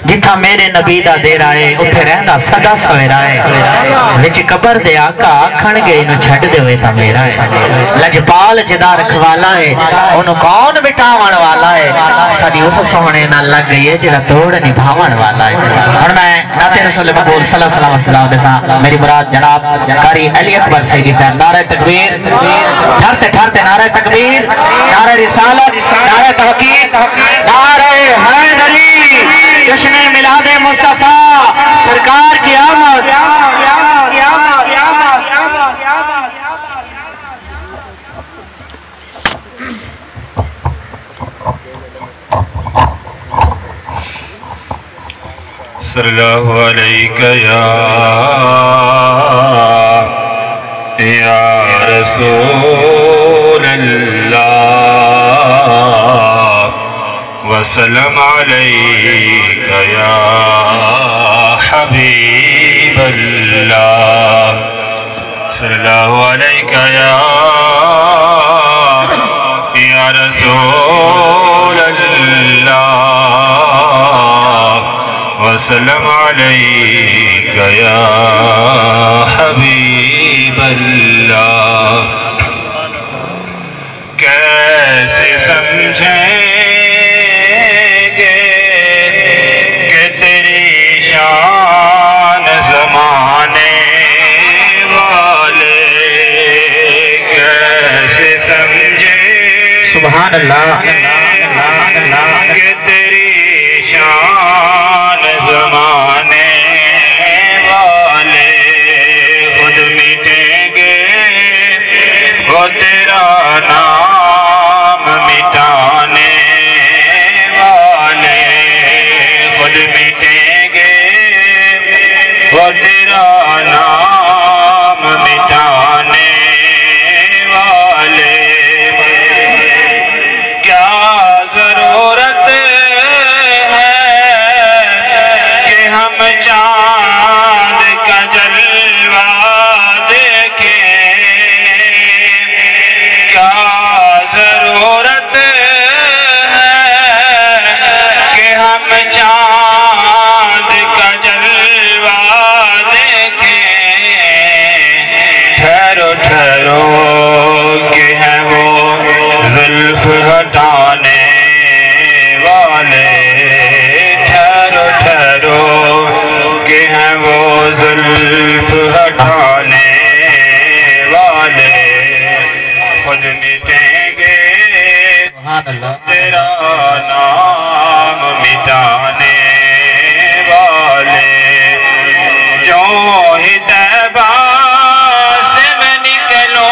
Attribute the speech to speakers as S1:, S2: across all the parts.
S1: جتھا میرے نبی دا دیرا ہے اتھے رہندا صدا سویرا ہے وچ قبر دے آقا آکھن گے انہوں چھڑ دے ہوئے تھا میرا ہے لجپال جدا رکھوالا ہے انہوں کون بٹاوان والا ہے ساری اس سونے نہ لگ گئی ہے جدا توڑ نبھاوان والا ہے اور میں ناتے رسول مقبول صلی اللہ علیہ وسلم دسا میری مراد جناب قاری علی اکبر سیدی صاحب نعرہ تکبیر ٹھرتے ٹھرتے نعرہ تکبیر نعرہ رسالت نعرہ تحقیق نعرہ حیدری جشن میلاد مصطفیٰ سرکار کی آمد
S2: صلی اللہ علیکہ یا رسول اللہ وسلم علیکہ یا حبیب اللہ صلی اللہ علیکہ یا رسول اللہ وسلم علیکہ یا حبیب اللہ کیسے سمجھیں گے کہ تیری شان زمانے والے کیسے سمجھیں
S1: سبحان اللہ
S2: کہ تیری شان زمانے والے خود مٹیں گے وہ تیرا نام مٹانے والے خود مٹیں گے وہ تیرا نام مٹانے والے کیا ضرورت چاند کا جلوہ دیکھیں کیا ضرورت ہے کہ ہم چاند کا جلوہ دیکھیں ٹھہرو ٹھہرو کہ ہیں وہ زلف ہٹانے والے ٹھہرو ٹھہرو زلف ہٹانے والے خود مٹیں گے تیرا نام مٹانے والے جو ہی طیبہ سے میں نکلو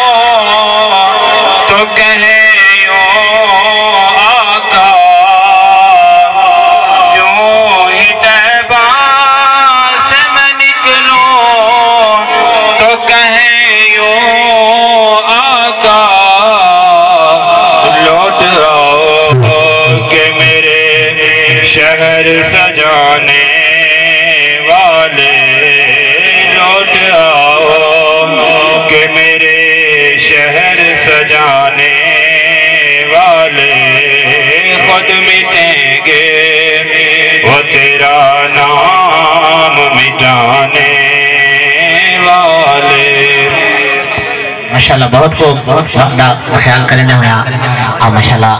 S2: تو کہے شہر سجانے والے لوٹ آؤ کہ میرے شہر سجانے والے خود مٹیں گے وہ تیرا نام مٹانے والے
S1: ماشاءاللہ بہت خوب بہت خیال کرنے ہویا ماشاءاللہ